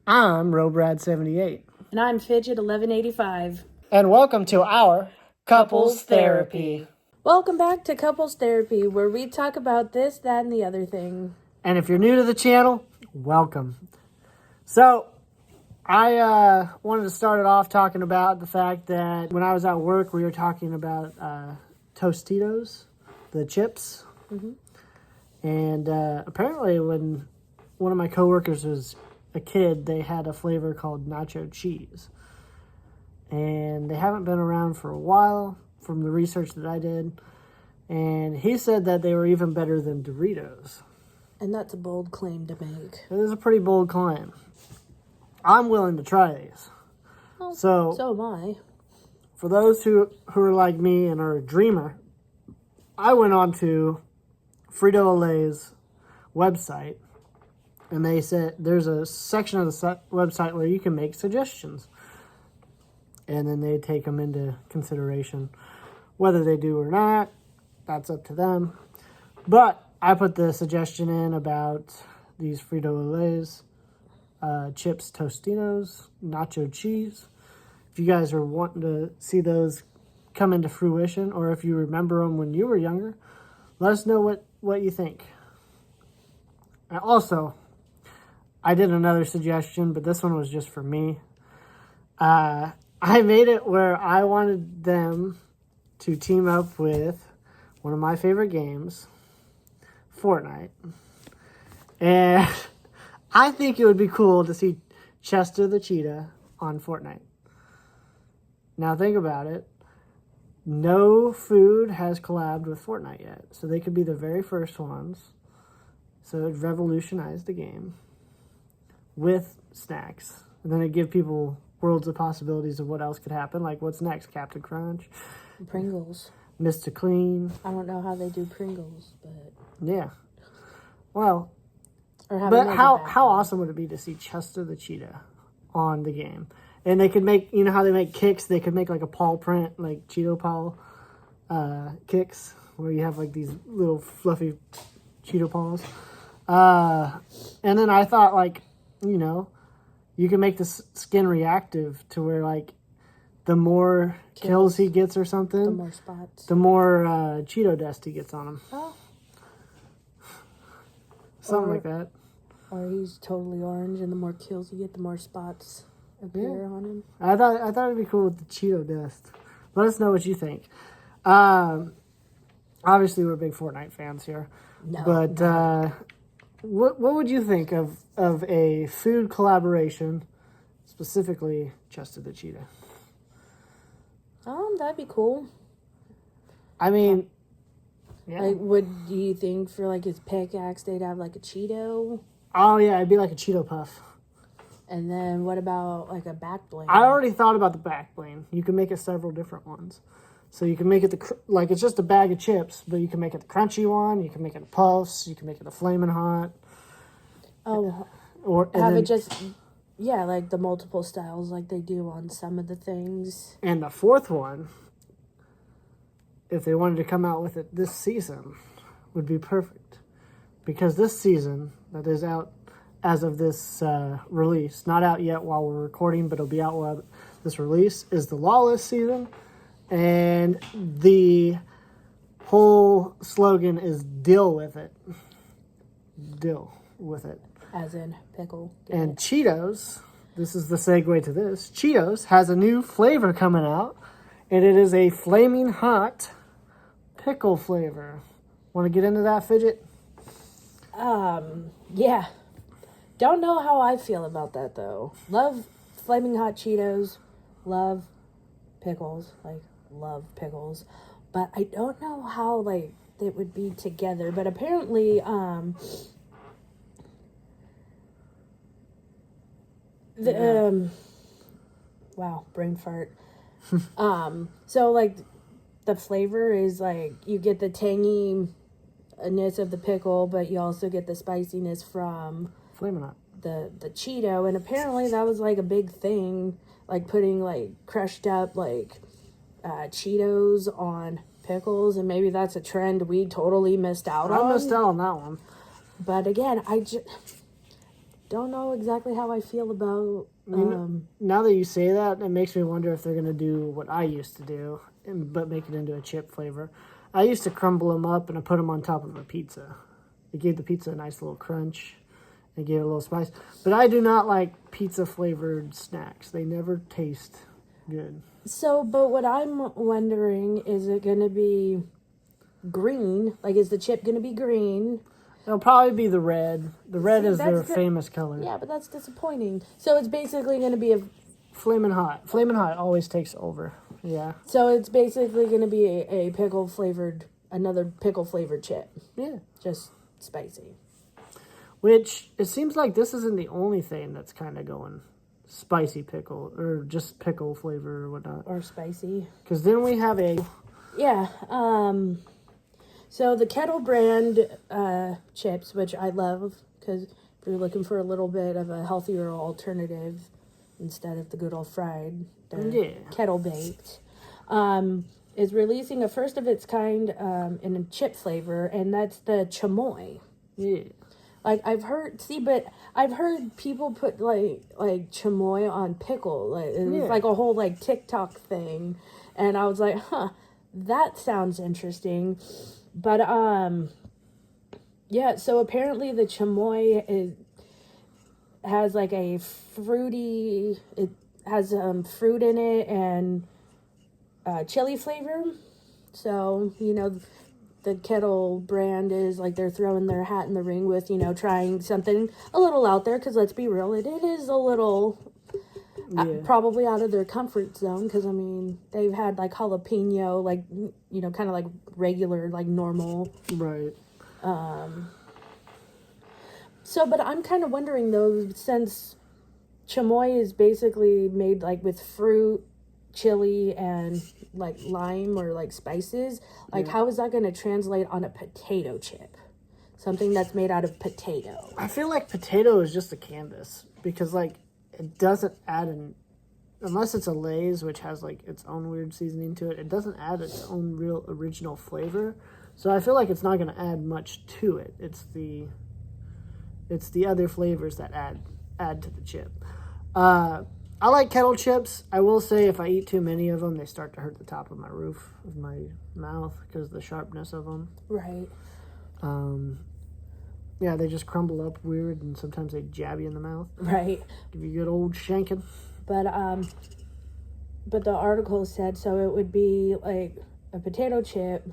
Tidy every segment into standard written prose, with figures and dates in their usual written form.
I'm Robrad78. And I'm Fidget 1185. And welcome to our Couples Therapy. Welcome back to Couples Therapy, where we talk about this, that, and the other thing. And if you're new to the channel, welcome. So, I wanted to start it off talking about the fact that when I was at work, we were talking about Tostitos, the chips. Mm-hmm. And apparently when one of my coworkers was a kid, they had a flavor called nacho cheese. And they haven't been around for a while from the research that I did. And he said that they were even better than Doritos. And that's a bold claim to make. It is a pretty bold claim. I'm willing to try these. Well, so am I. For those who are like me and are a dreamer, I went on to Frito-Lay's website. And they said there's a section of the website where you can make suggestions. And then they take them into consideration. Whether they do or not, that's up to them. But I put the suggestion in about these Frito-Lay's chips, Totinos, nacho cheese. If you guys are wanting to see those come into fruition, or if you remember them when you were younger, let us know what you think. And also, I did another suggestion, but this one was just for me. I made it where I wanted them to team up with one of my favorite games, Fortnite. And I think it would be cool to see Chester the Cheetah on Fortnite. Now think about it. No food has collabed with Fortnite yet. So they could be the very first ones. So it revolutionized the game with snacks. And then it'd give people worlds of possibilities of what else could happen. Like, what's next? Captain Crunch? Pringles. Mr. Clean. I don't know how they do Pringles, but... Yeah. Well, but how awesome would it be to see Chester the Cheetah on the game? And they could make, you know how they make kicks? They could make like a paw print, like Cheeto paw kicks, where you have like these little fluffy Cheeto paws. And then I thought, like, you know, you can make the skin reactive to where, like, the more kills he gets or something, the more spots, the more Cheeto dust he gets on him. Oh. Something like that. Or he's totally orange, and the more kills you get, the more spots appear on him. I thought it'd be cool with the Cheeto dust. Let us know what you think. Obviously, we're big Fortnite fans here. No, but what would you think of a food collaboration, specifically Chester the Cheetah? That'd be cool. I mean, yeah. Like, do you think for, like, his pickaxe, they'd have, like, a Cheeto? Oh, yeah, it'd be like a Cheeto Puff. And then what about, like, a back bling? I already thought about the back bling. You can make it several different ones. So you can make it like it's just a bag of chips, but you can make it the crunchy one. You can make it the puffs. You can make it the flaming hot. Oh, like the multiple styles like they do on some of the things. And the fourth one, if they wanted to come out with it this season, would be perfect. Because this season, that is out as of this release, not out yet while we're recording, but it'll be out while this release, is the Lawless season. And the whole slogan is deal with it. Deal with it. As in pickle. And Cheetos, this is the segue to this. Cheetos has a new flavor coming out. And it is a flaming hot pickle flavor. Want to get into that, Fidget? Yeah. Don't know how I feel about that, though. Love flaming hot Cheetos. Love pickles. Like, love pickles. But I don't know how, like, it would be together. But apparently, wow, brain fart. So, like, the flavor is, like, you get the tanginess of the pickle, but you also get the spiciness from Flamin' Hot. The Cheeto. And apparently that was, like, a big thing, like, putting, like, crushed up, like, Cheetos on pickles, and maybe that's a trend we totally missed out on. I missed out on that one. But again, don't know exactly how I feel about. Now that you say that, it makes me wonder if they're going to do what I used to do, but make it into a chip flavor. I used to crumble them up and I put them on top of a pizza. It gave the pizza a nice little crunch. It gave it a little spice. But I do not like pizza-flavored snacks. They never taste good. So, but what I'm wondering, is it going to be green? Like, is the chip going to be green? It'll probably be the red. The red is their famous color. Yeah, but that's disappointing. So it's basically going to be a... Flamin' Hot. Flamin' Hot always takes over. Yeah. So it's basically going to be another pickle-flavored chip. Yeah. Just spicy. Which, it seems like this isn't the only thing that's kind of going spicy pickle, or just pickle flavor or whatnot. Or spicy. Because then we have a... Yeah, so the Kettle brand chips, which I love, because if you're looking for a little bit of a healthier alternative instead of the good old fried, they're Kettle baked, is releasing a first of its kind in a chip flavor, and that's the chamoy. Yeah. Like, I've heard people put like chamoy on pickle, like it's like a whole like TikTok thing, and I was like, that sounds interesting. But yeah, so apparently the chamoy has like a fruity, it has fruit in it and chili flavor. So, the Kettle brand is like they're throwing their hat in the ring with, trying something a little out there, because let's be real, it is a little probably out of their comfort zone, because they've had like jalapeno, like, kind of like regular, like normal. Right. So, but I'm kind of wondering though, since chamoy is basically made like with fruit, chili, and like lime or like spices, like how is that going to translate on a potato chip? Something that's made out of potato. I feel like potato is just a canvas, because like it doesn't add unless it's a Lay's, which has like its own weird seasoning to it, it doesn't add its own real original flavor. So I feel like it's not going to add much to it. It's the other flavors that add to the chip. I like Kettle chips. I will say if I eat too many of them, they start to hurt the top of my roof of my mouth because of the sharpness of them. Right. Yeah, they just crumble up weird, and sometimes they jab you in the mouth. Right. Give you a good old shanking. But the article said, so it would be like a potato chip,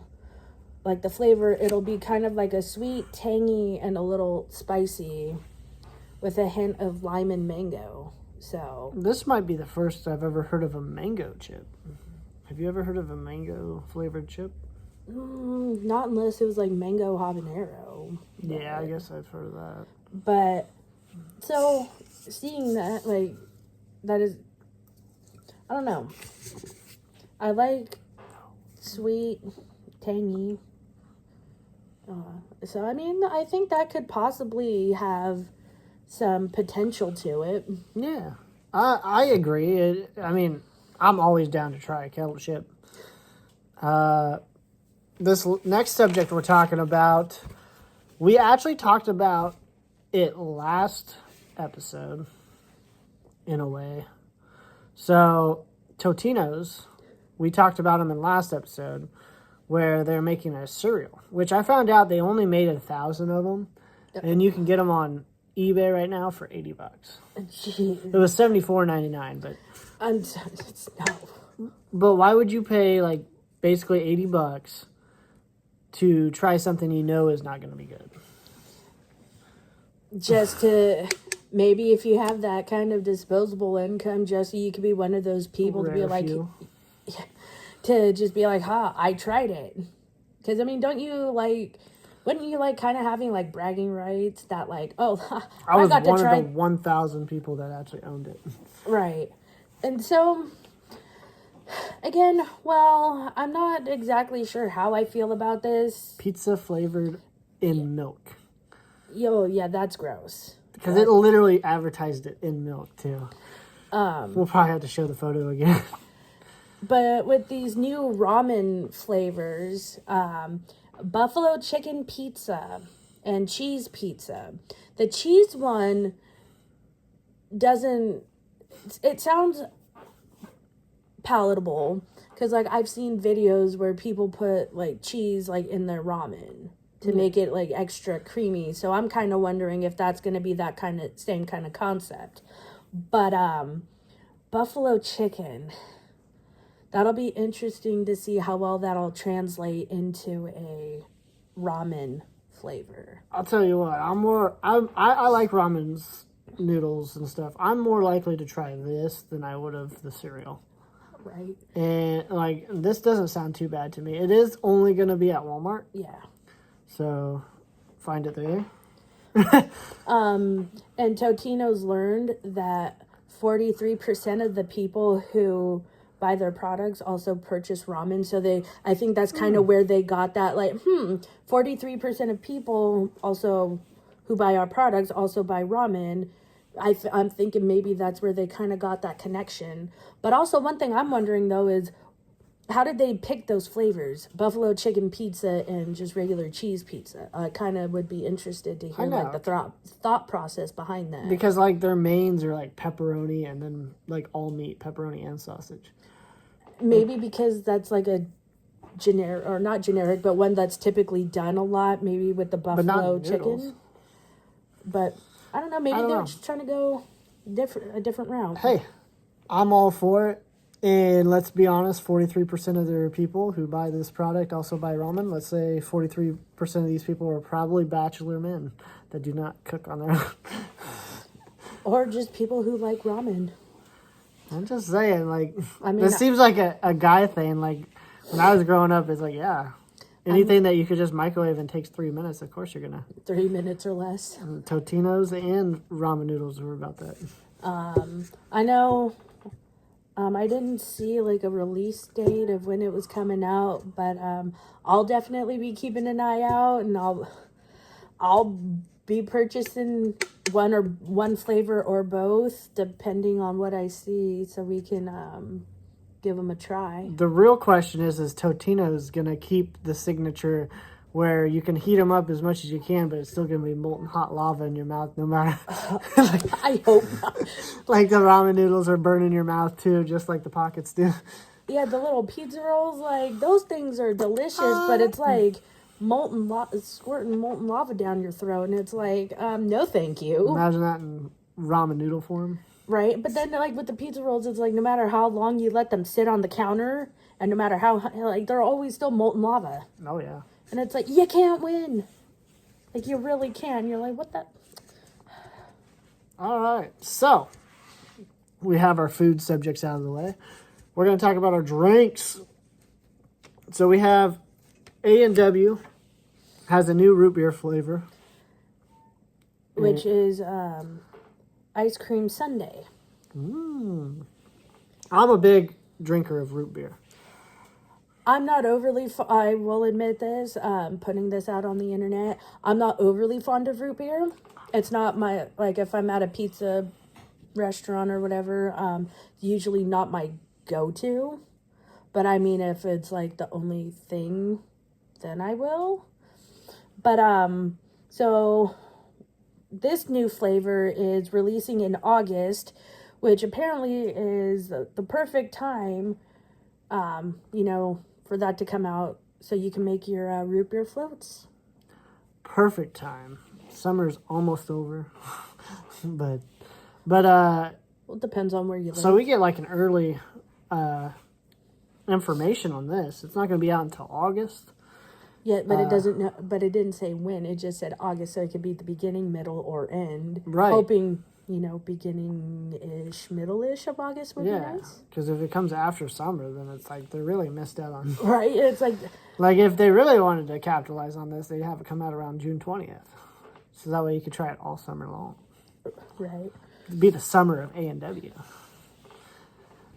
like the flavor, it'll be kind of like a sweet, tangy, and a little spicy with a hint of lime and mango. So this might be the first I've ever heard of a mango chip. Have you ever heard of a mango flavored chip? Not unless it was like mango habanero. Yeah, I guess I've heard of that. But so seeing that, like, that is, I don't know. I like sweet, tangy. So I think that could possibly have some potential to it. Yeah, I agree. I'm always down to try a Kettle chip. This next subject we're talking about, we actually talked about it last episode, in a way. So, Totino's, we talked about them in last episode, where they're making a cereal, which I found out they only made 1,000 of them, and you can get them on eBay right now for $80. Jeez. It was $74.99, but no. But why would you pay like basically $80 to try something you know is not going to be good? Just to maybe if you have that kind of disposable income, just so you could be one of those people to be like, to just be like, I tried it. Because don't you like? Wouldn't you like kind of having like bragging rights that like, I was got one to try of the 1,000 people that actually owned it. Right. And so, again, well, I'm not exactly sure how I feel about this. Pizza flavored in milk. Yeah, that's gross. Because it literally advertised it in milk, too. We'll probably have to show the photo again. But with these new ramen flavors, buffalo chicken pizza and cheese pizza. The cheese one doesn't, it sounds palatable because like I've seen videos where people put like cheese like in their ramen to make it like extra creamy. So I'm kind of wondering if that's going to be that kind of same kind of concept. But buffalo chicken, that'll be interesting to see how well that'll translate into a ramen flavor. I'll tell you what, I like ramen noodles and stuff. I'm more likely to try this than I would have the cereal. Right. And like this doesn't sound too bad to me. It is only going to be at Walmart. Yeah. So find it there. And Totino's learned that 43% of the people who buy their products also purchase ramen. So I think that's kind of where they got that, like, 43% of people also who buy our products also buy ramen. I'm thinking maybe that's where they kind of got that connection. But also one thing I'm wondering though is, how did they pick those flavors? Buffalo chicken pizza and just regular cheese pizza. I kind of would be interested to hear like the thought process behind that. Because like their mains are like pepperoni and then like all meat, pepperoni and sausage. Maybe because that's like a generic, or not generic, but one that's typically done a lot, maybe with the buffalo chicken. But I don't know, maybe they're just trying to go a different route. Hey, I'm all for it. And let's be honest, 43% of the people who buy this product also buy ramen. Let's say 43% of these people are probably bachelor men that do not cook on their own. Or just people who like ramen. I'm just saying, like, I mean, this seems like a guy thing. Like, when I was growing up, it's like, yeah, anything that you could just microwave and takes 3 minutes, of course you're going to. 3 minutes or less. Totinos and ramen noodles were about that. I know... I didn't see like a release date of when it was coming out, but I'll definitely be keeping an eye out, and I'll be purchasing one flavor or both depending on what I see, so we can give them a try. The real question is Totino's gonna keep the signature where you can heat them up as much as you can, but it's still going to be molten hot lava in your mouth no matter. I hope not. Like the ramen noodles are burning your mouth too, just like the pockets do. Yeah, the little pizza rolls, like, those things are delicious, but it's like squirting molten lava down your throat, and it's like, no thank you. Imagine that in ramen noodle form. Right, but then like with the pizza rolls, it's like no matter how long you let them sit on the counter, and no matter how, like, they're always still molten lava. Oh, yeah. And it's like, you can't win. Like, you really can. You're like, what the? All right. So, we have our food subjects out of the way. We're going to talk about our drinks. So, we have A&W has a new root beer flavor. Which is ice cream sundae. I'm a big drinker of root beer. I'm not overly, I will admit this, putting this out on the internet, I'm not overly fond of root beer. It's not my, like, if I'm at a pizza restaurant or whatever, usually not my go-to. But I mean, if it's, like, the only thing, then I will. But, so, this new flavor is releasing in August, which apparently is the perfect time, you know, for that to come out so you can make your root beer floats. Perfect time. Summer's almost over. but well, it depends on where you live. So we get like an early information on this. It's not going to be out until August. Yeah, but it doesn't know, but it didn't say when. It just said August, so it could be the beginning, middle, or end. Right. Hoping, you know, beginning-ish, middle-ish of August would be nice. Yeah, because if it comes after summer, then it's like they really missed out on... Right, it's like... Like, if they really wanted to capitalize on this, they'd have it come out around June 20th. So that way you could try it all summer long. Right. It'd be the summer of A&W.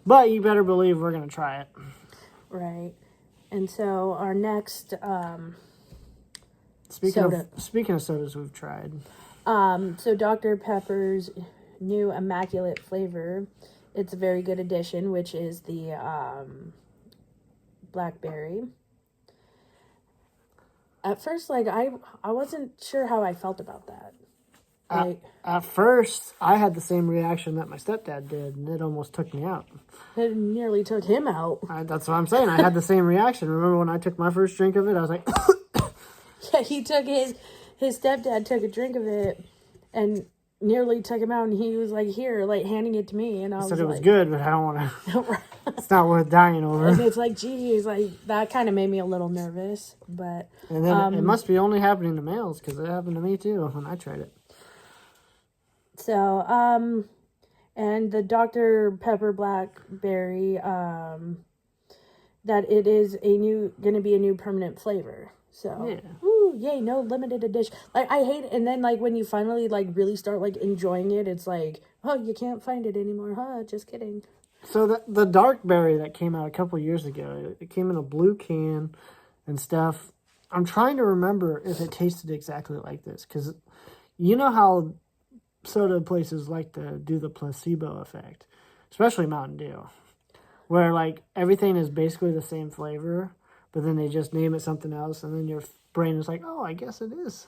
But you better believe we're going to try it. Right. And so our next Speaking of sodas we've tried. So Dr. Pepper's new immaculate flavor, it's a very good addition, which is the blackberry. At first, like, I wasn't sure how I felt about that. At first, I had the same reaction that my stepdad did, and it almost took me out. It nearly took him out. That's what I'm saying. I had the same reaction. Remember when I took my first drink of it? I was like, Yeah, he took his stepdad took a drink of it and nearly took him out, and he was like, here, like handing it to me, and I said was it was good, but I don't want to. It's not worth dying over. And it's like, geez, like that kind of made me a little nervous, but. And then it must be only happening to males because it happened to me too when I tried it. So, and the Dr. Pepper Blackberry, that it is going to be a new permanent flavor. So, yeah. Ooh, yay, no limited edition. Like, I hate it. And then, like, when you finally, like, really start, like, enjoying it, it's like, oh, you can't find it anymore. Huh, just kidding. So the dark berry that came out a couple years ago, it came in a blue can and stuff. I'm trying to remember if it tasted exactly like this. Because you know how soda places like to do the placebo effect, especially Mountain Dew, where like everything is basically the same flavor, but then they just name it something else, and then your brain is like, oh, I guess it is.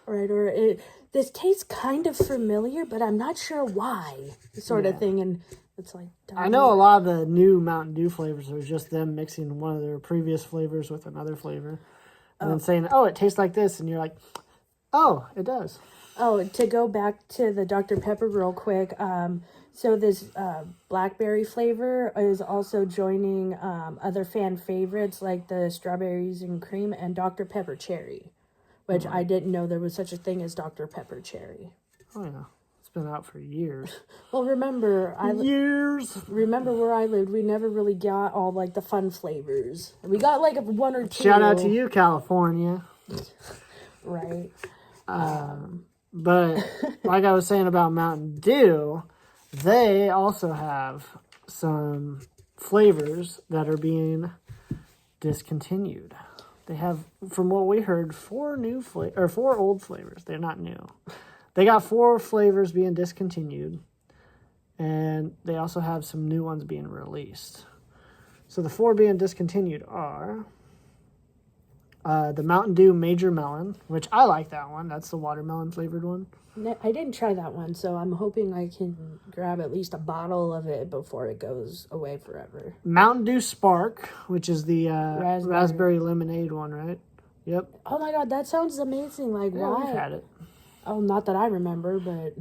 Right, or this tastes kind of familiar, but I'm not sure why, sort of thing, and it's like... I know a lot of the new Mountain Dew flavors are just them mixing one of their previous flavors with another flavor, and then saying, oh, it tastes like this, and you're like, oh, it does. Oh, to go back to the Dr. Pepper real quick, so this blackberry flavor is also joining other fan favorites like the strawberries and cream and Dr. Pepper cherry, which I didn't know there was such a thing as Dr. Pepper cherry. Oh, yeah. It's been out for years. Well, remember, remember where I lived, we never really got all, like, the fun flavors. We got, like, one or two. Shout out to you, California. Right. But like I was saying about Mountain Dew, they also have some flavors that are being discontinued. They have, from what we heard, 4 old flavors. They're not new. They got 4 flavors being discontinued, and they also have some new ones being released. So the 4 being discontinued are the Mountain Dew Major Melon, which I like that one. That's the watermelon flavored one. I didn't try that one, so I'm hoping I can grab at least a bottle of it before it goes away forever. Mountain Dew Spark, which is the raspberry lemonade one, right? Yep. Oh my god, that sounds amazing. Like, yeah, why? We've had it. Oh, not that I remember, but...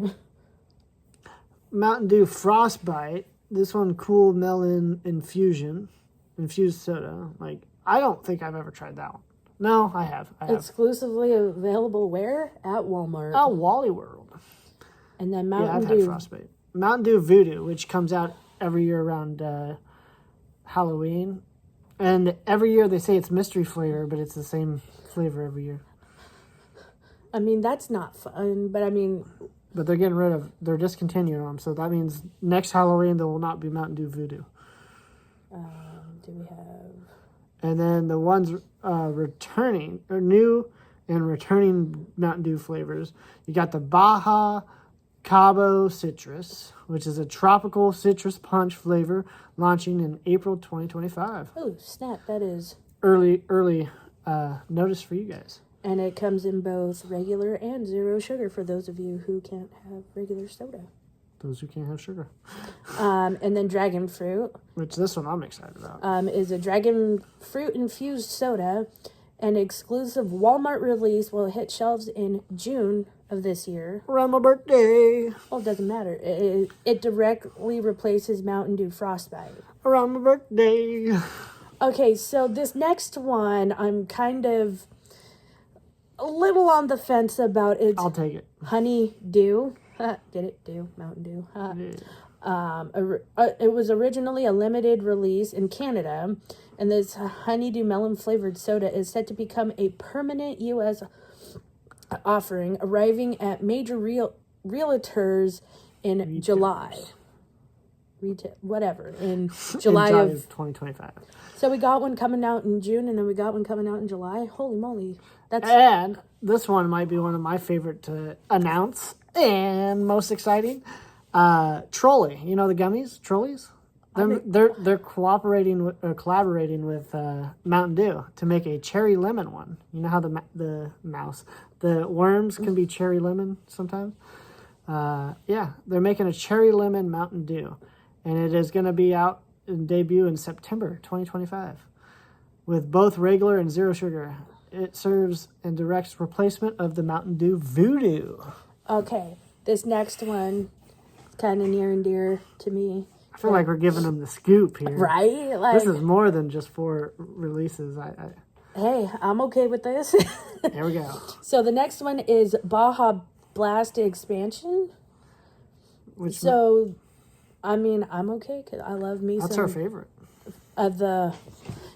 Mountain Dew Frostbite. This one, cool melon infused soda. Like, I don't think I've ever tried that one. No, I have. Exclusively available where? At Walmart. Oh, Wally World. And then Mountain Dew. Yeah, I've had Frostbite. Mountain Dew Voodoo, which comes out every year around Halloween. And every year they say it's mystery flavor, but it's the same flavor every year. I mean, that's not fun, but I mean... But they're discontinuing them, so that means next Halloween there will not be Mountain Dew Voodoo. Do we have... And then the ones new and returning Mountain Dew flavors. You got the Baja Cabo Citrus, which is a tropical citrus punch flavor launching in April 2025. Oh, snap, that is... Early notice for you guys. And it comes in both regular and zero sugar for those of you who can't have regular soda. Those who can't have sugar. And then Dragon Fruit. Which this one I'm excited about. Is a dragon fruit infused soda. An exclusive Walmart release will hit shelves in June of this year. Around my birthday. Well, it doesn't matter. It directly replaces Mountain Dew Frostbite. Around my birthday. Okay, so this next one, I'm kind of a little on the fence about. It's I'll take it. Honey Dew. Get it? Dew. Mountain Dew. Yeah. It was originally a limited release in Canada, and this honeydew melon flavored soda is set to become a permanent U.S. offering, arriving at major realtors in July. In July of 2025. So we got one coming out in June, and then we got one coming out in July. Holy moly. And this one might be one of my favorite to announce and most exciting. Trolley. You know the gummies? Trolleys? They're collaborating with Mountain Dew to make a cherry lemon one. You know how the worms can be cherry lemon sometimes. Yeah, they're making a cherry lemon Mountain Dew, and it is going to be out and debut in September 2025, with both regular and zero sugar. It serves and directs replacement of the Mountain Dew Voodoo. Okay, this next one is kind of near and dear to me. I feel like we're giving them the scoop here. Right? Like, this is more than just 4 releases. Hey, I'm okay with this. Here we go. So the next one is Baja Blast Expansion. I mean, I'm okay because I love me That's some our favorite. Of the...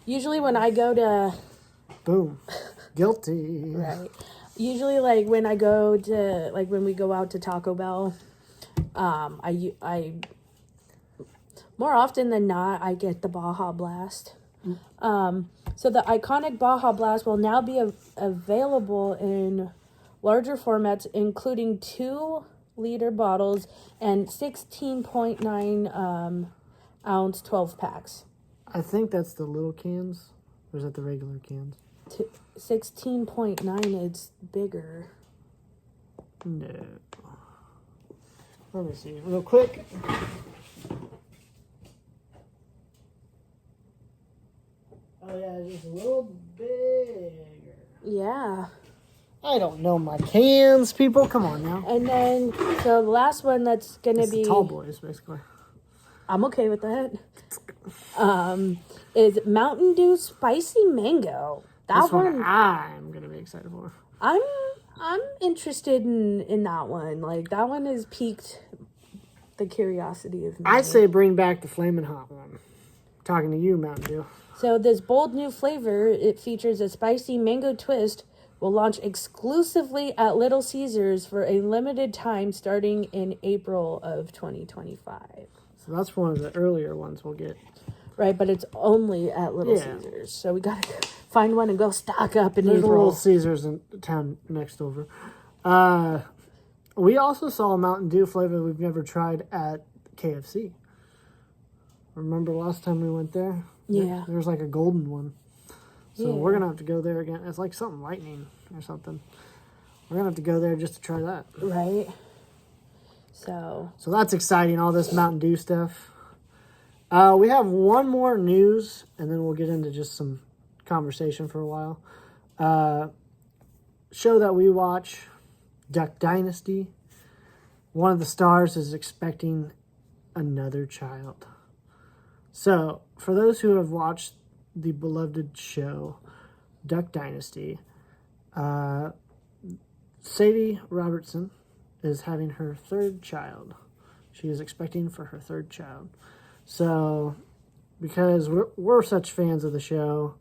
Usually when I go to... Boom. Guilty. Right. Usually, like, when I go to... Like, when we go out to Taco Bell, I more often than not, I get the Baja Blast. So the iconic Baja Blast will now be available in larger formats, including 2-liter bottles and 16.9 ounce 12 packs. I think that's the little cans. Or is that the regular cans? 16.9, it's bigger. No. Let me see real quick. Oh yeah, just a little bigger. Yeah. I don't know my cans, people. Come on now. And then, so the last one that's going to be... the tall boys, basically. I'm okay with that. Is Mountain Dew Spicy Mango. This one I'm going to be excited for. I'm interested in that one. Like, that one has piqued the curiosity of me. I'd say bring back the Flamin' Hot one. Talking to you, Mountain Dew. So this bold new flavor, it features a spicy mango twist, will launch exclusively at Little Caesars for a limited time starting in April of 2025. So that's one of the earlier ones we'll get. Right, but it's only at Little Caesars. So we got to find one and go stock up in There's April. a Little Caesars in the town next over. We also saw a Mountain Dew flavor we've never tried at KFC. Remember last time we went there? Yeah. There's like a golden one. So we're going to have to go there again. It's like something lightning or something. We're going to have to go there just to try that. Right. So that's exciting, all this Mountain Dew stuff. We have one more news, and then we'll get into just some conversation for a while. Show that we watch, Duck Dynasty. One of the stars is expecting another child. So, for those who have watched the beloved show, Duck Dynasty, Sadie Robertson is having her 3rd child. She is expecting for her 3rd child. So, because we're such fans of the show,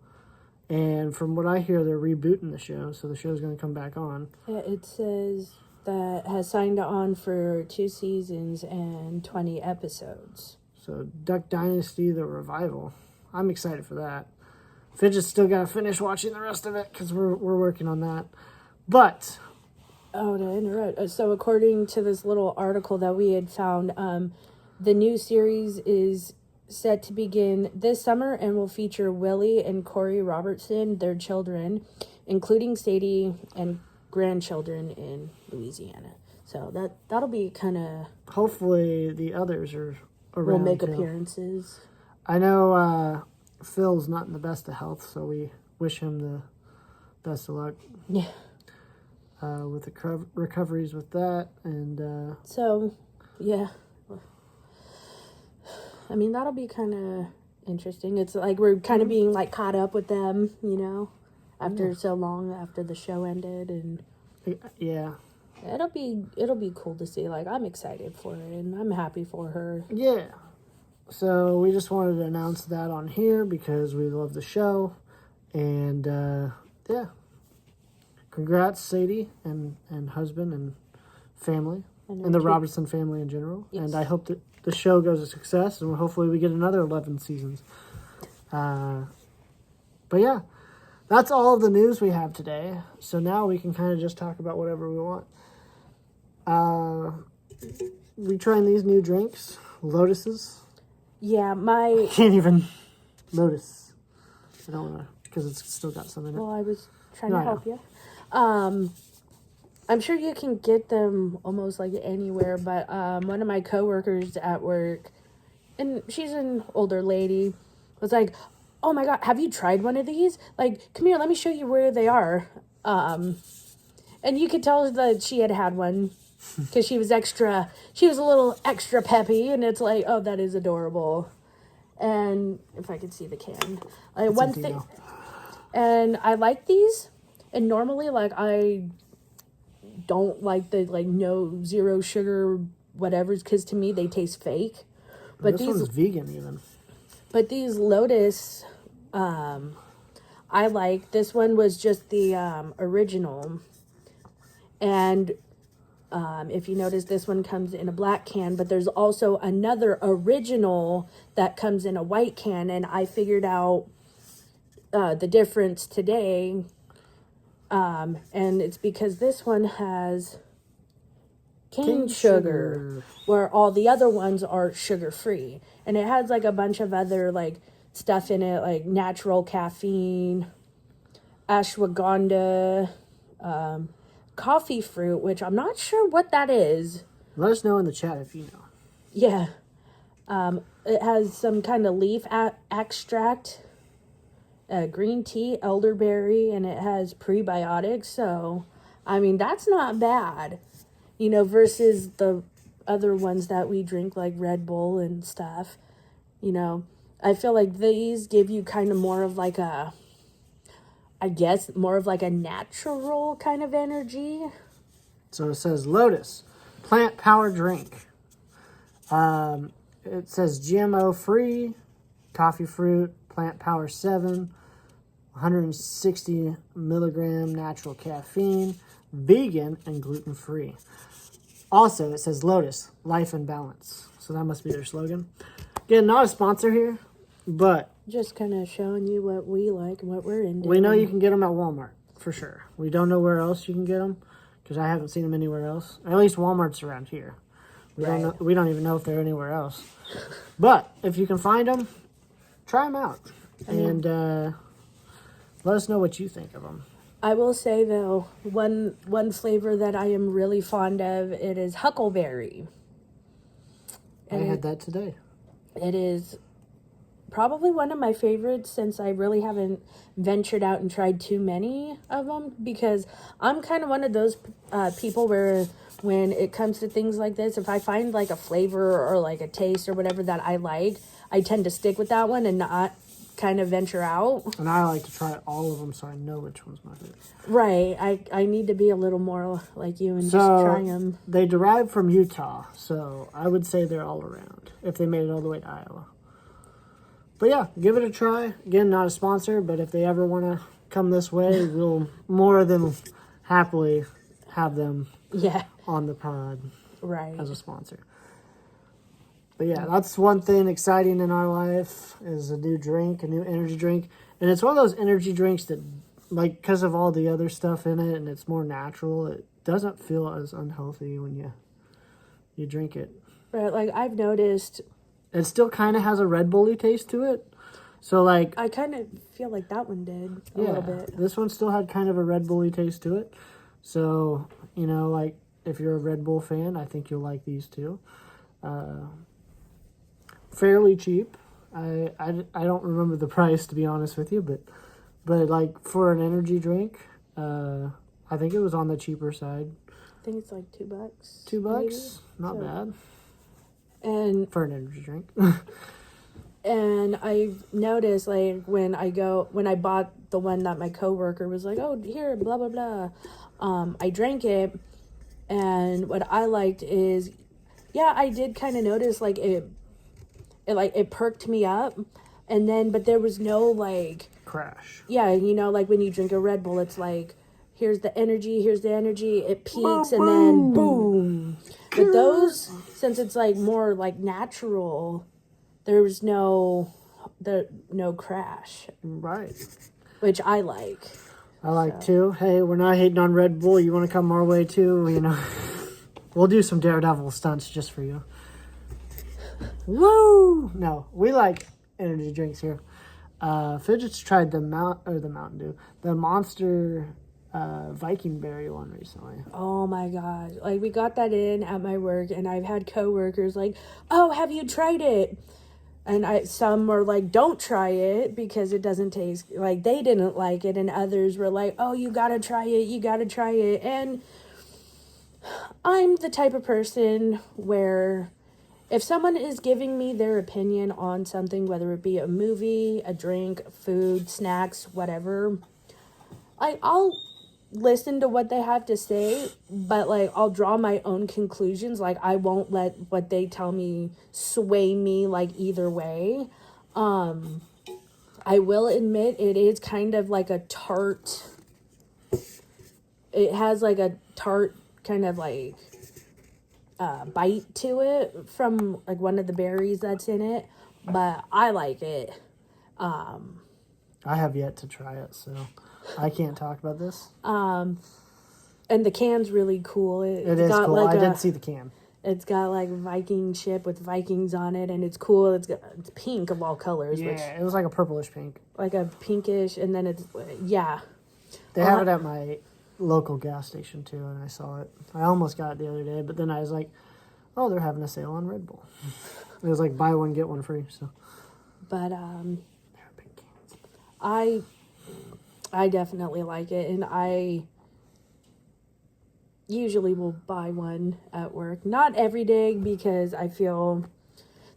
and from what I hear, they're rebooting the show, so the show's going to come back on. yeah, it says that has signed on for 2 seasons and 20 episodes. So, Duck Dynasty, the revival. I'm excited for that. Fidget's still got to finish watching the rest of it, because we're working on that. But... Oh, to interrupt. So, according to this little article that we had found, the new series is set to begin this summer and will feature Willie and Corey Robertson, their children, including Sadie and grandchildren in Louisiana. So that'll be kind of... Hopefully the others are around. Will make too. appearances. I know Phil's not in the best of health, so we wish him the best of luck. Yeah. With the recoveries with that, and... So, yeah. I mean, that'll be kind of interesting. It's like we're kind of being like caught up with them, you know, after so long after the show ended, and yeah, it'll be cool to see. Like, I'm excited for it, and I'm happy for her. Yeah. So we just wanted to announce that on here because we love the show, and yeah, congrats, Sadie and husband and family, and the Robertson family in general. Yes. And I hope that the show goes a success, and hopefully we get another 11 seasons. But yeah, that's all of the news we have today. So now we can kind of just talk about whatever we want. We trying these new drinks, Lotuses. Yeah, Can't even notice. I don't want to, because it's still got some in it. well, I was trying No, to I help you. I'm sure you can get them almost like anywhere, but one of my coworkers at work, and she's an older lady, was like, "Oh my God, have you tried one of these? Like, come here, let me show you where they are." And you could tell that she had had one because she was a little extra peppy, and it's like, oh, that is adorable. And if I could see the can, It's one empty thing, now. and I like these, and normally like I don't like the like no zero sugar whatever's because to me they taste fake. But This one's vegan even. these Lotus, I like. This one was just the original, and if you notice, this one comes in a black can, but there's also another original that comes in a white can, and I figured out the difference today, and it's because this one has cane sugar, where all the other ones are sugar free, and it has like a bunch of other like stuff in it, like natural caffeine, ashwagandha, coffee fruit, which I'm not sure what that is. Let us know in the chat if you know. Yeah. It has some kind of leaf extract, green tea, elderberry, and it has prebiotics. So, I mean, that's not bad, versus the other ones that we drink, like Red Bull and stuff. I feel like these give you kind of more of like more of like a natural kind of energy. So it says Lotus, plant power drink. It says GMO free, coffee fruit, plant power 7, 160 milligram natural caffeine, vegan and gluten free. Also, it says Lotus, life and balance. So that must be their slogan. Again, not a sponsor here, but Just kind of showing you what we like and what we're into. we know you can get them at Walmart for sure. We don't know where else you can get them because I haven't seen them anywhere else. At least Walmart's around here. We don't even know if they're anywhere else. But if you can find them, try them out and let us know what you think of them. I will say though, one flavor that I am really fond of, it is huckleberry. I had that today. It is probably one of my favorites since I really haven't ventured out and tried too many of them, because I'm kind of one of those people where when it comes to things like this, if I find like a flavor or like a taste or whatever that I like, I tend to stick with that one and not kind of venture out. And I like to try all of them so I know which one's my favorite. Right. I need to be a little more like you and just try them. They derive from Utah, so I would say they're all around if they made it all the way to Iowa. But yeah, give it a try. Again, not a sponsor, but if they ever want to come this way, we'll more than happily have them on the pod as a sponsor. But yeah, that's one thing exciting in our life is a new drink, a new energy drink. And it's one of those energy drinks that, like, because of all the other stuff in it and it's more natural, it doesn't feel as unhealthy when you drink it. Right, like I've noticed... It still kind of has a Red Bull-y taste to it. So, like... I kind of feel like that one did a little bit. This one still had kind of a Red Bull-y taste to it. So, like, if you're a Red Bull fan, I think you'll like these too. Fairly cheap. I don't remember the price, to be honest with you, but like, for an energy drink, I think it was on the cheaper side. I think it's like $2. $2? Maybe? Not bad. And for an energy drink. And I've noticed, like, when I bought the one that my coworker was like, oh, here, blah, blah, blah. I drank it, and what I liked is, I did kind of notice, like, it perked me up, and then, but there was no, like... crash. Yeah, like, when you drink a Red Bull, it's like, here's the energy, it peaks, and then boom. But those, since it's, like, more, like, natural, there's no crash. Right. Which I like. I like, too. Hey, we're not hating on Red Bull. You want to come our way, too? We'll do some daredevil stunts just for you. Woo! No, we like energy drinks here. Fidget's tried the Mountain Dew, the Monster Viking Berry one recently. Oh my gosh. Like, we got that in at my work, and I've had coworkers like, oh, have you tried it? And some were like, don't try it because it doesn't taste, like, they didn't like it. And others were like, oh, you gotta try it. You gotta try it. And I'm the type of person where if someone is giving me their opinion on something, whether it be a movie, a drink, food, snacks, whatever, I'll listen to what they have to say, but like I'll draw my own conclusions. Like, I won't let what they tell me sway me like either way. I will admit it is kind of like a tart. It has like a tart kind of like bite to it from like one of the berries that's in it, but I like it. I have yet to try it, so I can't talk about this. And the can's really cool. It is cool. I did see the can. It's got like Viking ship with Vikings on it, and it's cool. It's pink of all colors. Yeah, which, it was like a purplish pink. like a pinkish, and then it's yeah. They have it at my local gas station too, and I saw it. I almost got it the other day, but then I was like, oh, they're having a sale on Red Bull. It was like buy one get one free. So, But they're pink cans. I definitely like it, and I usually will buy one at work. Not every day, because I feel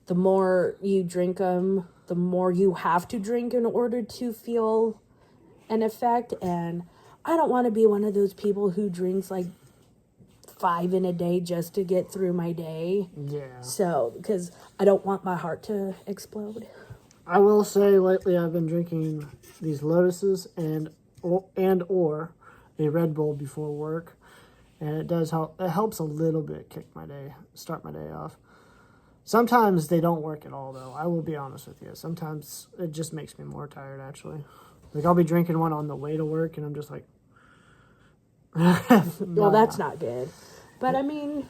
the more you drink them, the more you have to drink in order to feel an effect. And I don't want to be one of those people who drinks like 5 in a day just to get through my day. Yeah. So, because I don't want my heart to explode. I will say lately I've been drinking these Lotuses and or a Red Bull before work, and it does help. It helps a little bit start my day off. Sometimes they don't work at all, though. I will be honest with you. Sometimes it just makes me more tired, actually. Like, I'll be drinking one on the way to work, and I'm just like, Well, that's not good. But I mean,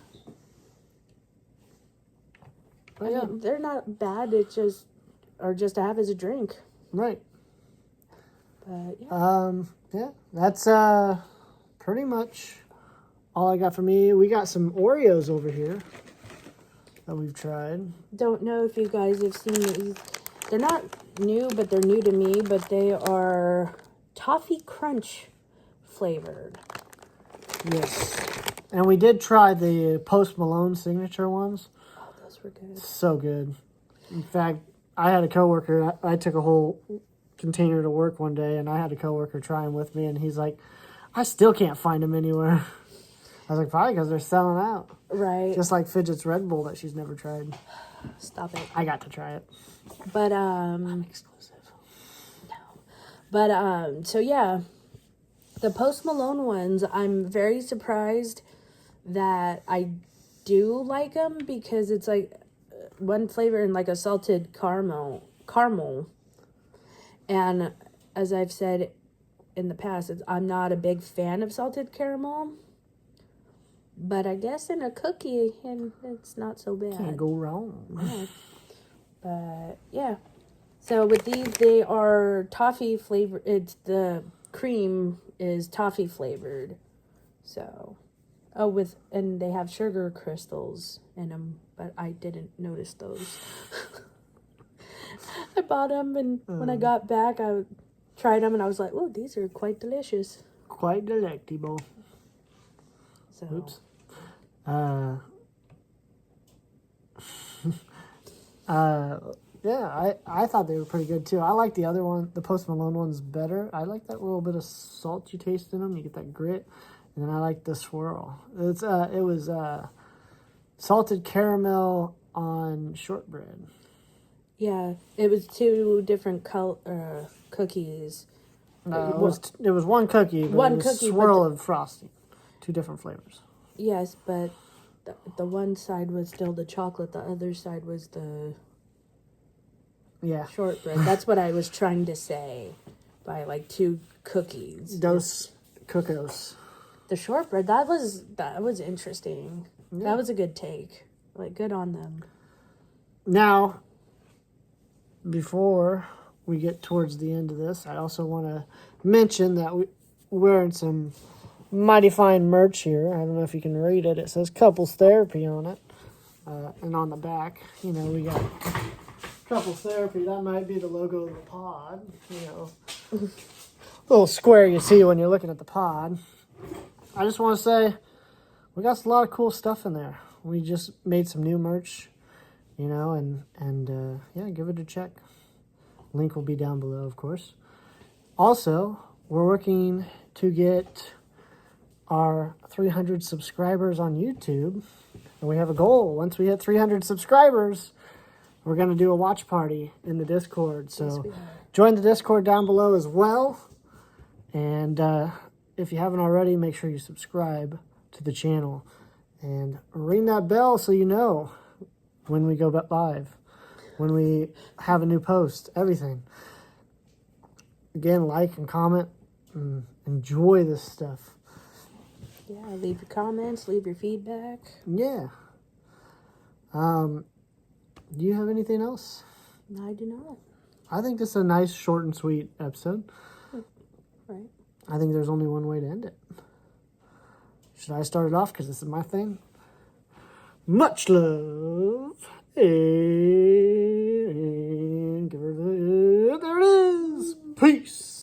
they're not bad. It's just, or just to have as a drink. Right. But yeah. Yeah, that's pretty much all I got for me. We got some Oreos over here that we've tried. Don't know if you guys have seen these. They're not new, but they're new to me. But they are toffee crunch flavored. Yes. And we did try the Post Malone signature ones. Oh, those were good. So good. In fact, I had a coworker, I took a whole container to work one day, and I had a coworker try them with me, and he's like, I still can't find them anywhere. I was like, probably because they're selling out. Right. Just like Fidget's Red Bull that she's never tried. Stop it. I got to try it. But, Exclusive. no. But, so yeah, the Post Malone ones, I'm very surprised that I do like them, because it's like one flavor and like a salted caramel. And as I've said in the past, I'm not a big fan of salted caramel, but I guess in a cookie, and it's not so bad. Can't go wrong. Yeah. But yeah, so with these, they are toffee flavored. It's the cream is toffee flavored. So, and they have sugar crystals in them, but I didn't notice those. I bought them, and when I got back, I tried them, and I was like, "Oh, these are quite delicious." Quite delectable. So, Oops. Yeah, I thought they were pretty good too. I like the other one, the Post Malone ones, better. I like that little bit of salt you taste in them. You get that grit, and then I like the swirl. It was salted caramel on shortbread. yeah, it was 2 different cookies. It was one cookie, but One it was a cookie, swirl of frosting, 2 different flavors. Yes, but the one side was still the chocolate. The other side was the shortbread. That's what I was trying to say by like 2 cookies. Dos Cocos. The shortbread, that was interesting. Yeah. That was a good take. Like, good on them. Now, before we get towards the end of this, I also want to mention that we're wearing some mighty fine merch here. I don't know if you can read it. It says Couples Therapy on it. And on the back, we got Couples Therapy. That might be the logo of the pod, Little square you see when you're looking at the pod. I just want to say we got a lot of cool stuff in there. We just made some new merch, and give it a check. Link will be down below, of course. Also, we're working to get our 300 subscribers on YouTube. And we have a goal. Once we hit 300 subscribers, we're going to do a watch party in the Discord. So join the Discord down below as well. And if you haven't already, make sure you subscribe to the channel. And ring that bell so you know when we go live, when we have a new post, everything. Again, like and comment and enjoy this stuff. Yeah, leave your comments, leave your feedback. Yeah. Do you have anything else? I do not. I think this is a nice, short and sweet episode. Right. I think there's only one way to end it. Should I start it off because this is my thing? Much love.